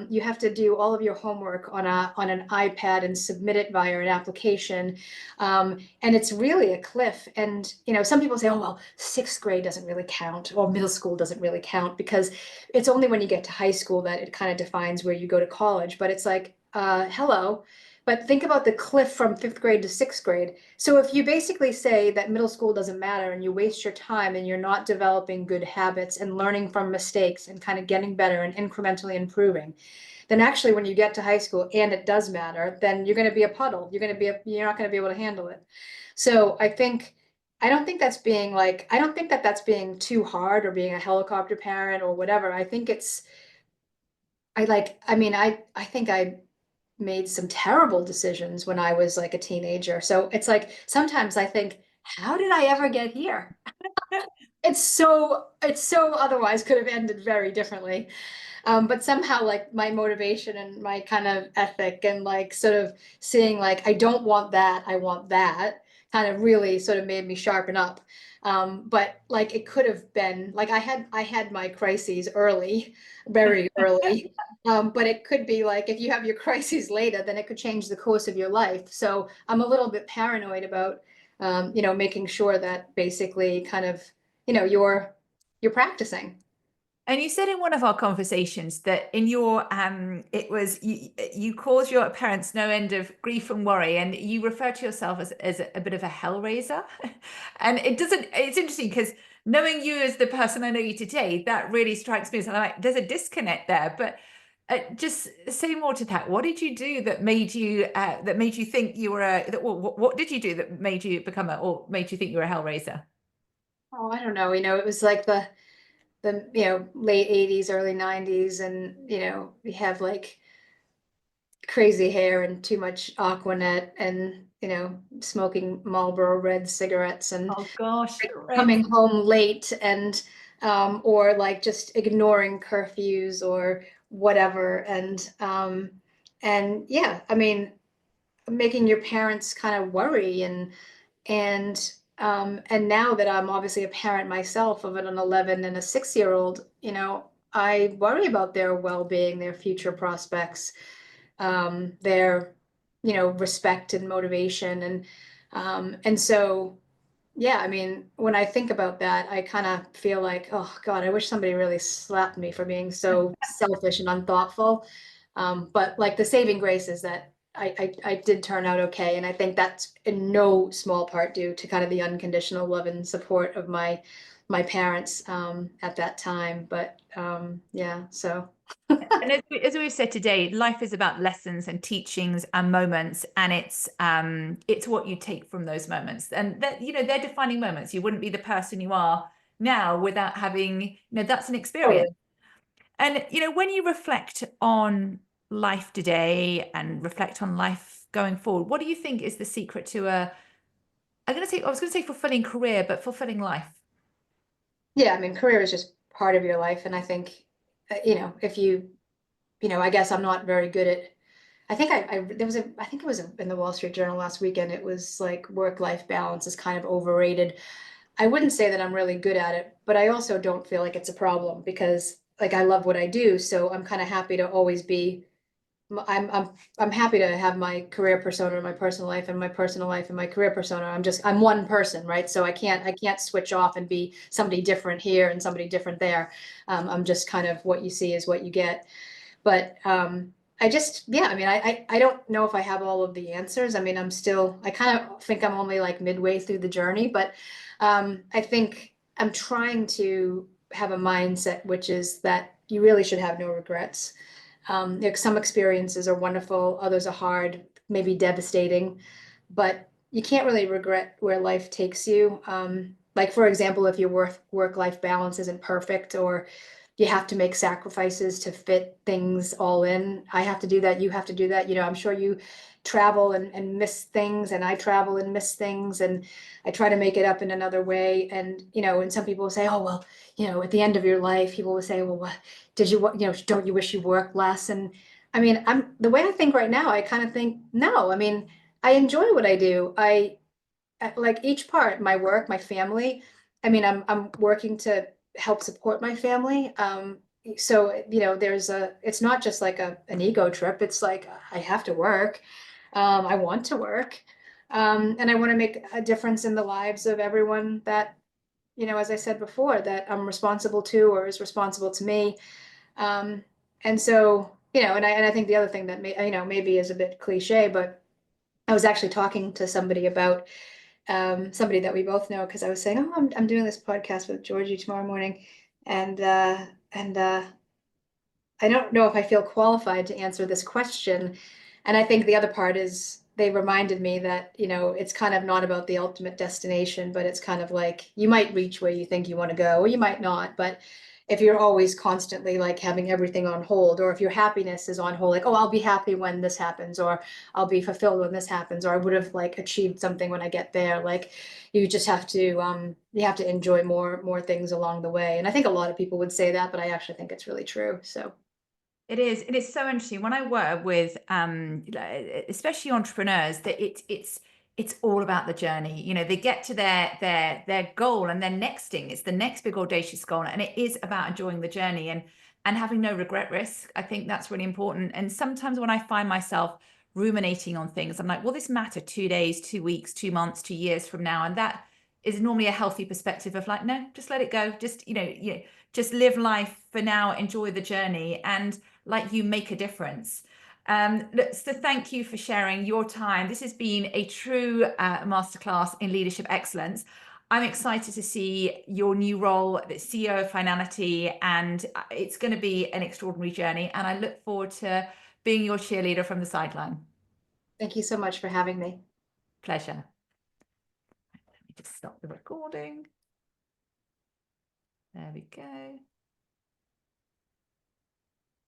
You have to do all of your homework on an iPad and submit it via an application. And it's really a cliff. And, some people say, oh, well, sixth grade doesn't really count, or middle school doesn't really count, because it's only when you get to high school that it kind of defines where you go to college. But it's like, hello. But think about the cliff from fifth grade to sixth grade. So if you basically say that middle school doesn't matter and you waste your time and you're not developing good habits and learning from mistakes and kind of getting better and incrementally improving, then actually when you get to high school and it does matter, then you're going to be a puddle. You're not going to be able to handle it. So I don't think that that's being too hard or being a helicopter parent or whatever. I think I think I made some terrible decisions when I was like a teenager. So it's like sometimes I think, how did I ever get here? It's so otherwise could have ended very differently. But somehow like my motivation and my kind of ethic and like sort of seeing like I don't want that, I want that, kind of really sort of made me sharpen up. But like it could have been like I had my crises early, very early. But it could be like if you have your crises later, then it could change the course of your life. So I'm a little bit paranoid about making sure that basically kind of, you're practicing. And you said in one of our conversations that in your it was you caused your parents no end of grief and worry, and you refer to yourself as a bit of a hellraiser. And it's interesting because knowing you as the person I know you today, that really strikes me as like there's a disconnect there. But just say more to that. What did you do that made you think you were what did you do that made you become or made you think you were a hellraiser? Oh, I don't know. It was like the late 80s, early 90s, and we have like crazy hair and too much Aquanet, and smoking Marlboro red cigarettes, and Oh gosh, red. coming home late, and or like just ignoring curfews or whatever. And yeah, I mean, making your parents kind of worry. And now that I'm obviously a parent myself of an 11 and a 6-year-old, I worry about their well-being, their future prospects, their, respect and motivation. And so, yeah, I mean, when I think about that, I kind of feel like, oh God, I wish somebody really slapped me for being so selfish and unthoughtful. But like the saving grace is that I did turn out okay. And I think that's in no small part due to kind of the unconditional love and support of my parents at that time. But yeah, so. And as we've said today, life is about lessons and teachings and moments, and it's what you take from those moments, and that they're defining moments. You wouldn't be the person you are now without having that's an experience. Totally. And when you reflect on life today and reflect on life going forward, what do you think is the secret to I was going to say fulfilling career, but fulfilling life? Yeah, I mean, career is just part of your life. And I think, if I guess I'm not very good at, I think I think it was in the Wall Street Journal last weekend. It was like work-life balance is kind of overrated. I wouldn't say that I'm really good at it, but I also don't feel like it's a problem because like I love what I do. So I'm kind of happy to always be I'm happy to have my career persona in my personal life and my personal life and my career persona. I'm one person, right? So I can't switch off and be somebody different here and somebody different there. I'm just kind of what you see is what you get. But yeah, I mean, I don't know if I have all of the answers. I mean, I kind of think I'm only like midway through the journey, but I think I'm trying to have a mindset, which is that you really should have no regrets. Like some experiences are wonderful, others are hard, maybe devastating, but you can't really regret where life takes you. Like for example, if your work-life balance isn't perfect, or you have to make sacrifices to fit things all in. I have to do that. You have to do that. I'm sure you travel and miss things, and I travel and miss things, and I try to make it up in another way. And some people will say, oh, well, at the end of your life, people will say, well, what did you, don't you wish you worked less? And I mean, the way I think right now, I kind of think, no, I mean, I enjoy what I do. I like each part, my work, my family. I mean, I'm working to help support my family. So it's not just like an ego trip. It's like I have to work. I want to work. And I want to make a difference in the lives of everyone that, as I said before, that I'm responsible to or is responsible to me. And so, and I think the other thing that maybe is a bit cliche, but I was actually talking to somebody about somebody that we both know, because I was saying, oh, I'm doing this podcast with Georgie tomorrow morning, and I don't know if I feel qualified to answer this question. And I think the other part is they reminded me that, it's kind of not about the ultimate destination, but it's kind of like you might reach where you think you want to go, or you might not. But if you're always constantly like having everything on hold, or if your happiness is on hold, like, oh, I'll be happy when this happens, or I'll be fulfilled when this happens, or I would have like achieved something when I get there. Like you just have to enjoy more things along the way. And I think a lot of people would say that, but I actually think it's really true. So It is. It is so interesting when I work with, especially entrepreneurs, that it's all about the journey. They get to their goal, and their next thing is the next big audacious goal, and it is about enjoying the journey and having no regret risk. I think that's really important. And sometimes when I find myself ruminating on things, I'm like, will this matter 2 days, 2 weeks, 2 months, 2 years from now? And that is normally a healthy perspective of like, no, just let it go. Just just live life for now, enjoy the journey, and like you make a difference. So thank you for sharing your time. This has been a true masterclass in leadership excellence. I'm excited to see your new role, the CEO of Fnality, and it's going to be an extraordinary journey. And I look forward to being your cheerleader from the sideline. thank you so much for having me. Pleasure. Let me just stop the recording. There we go.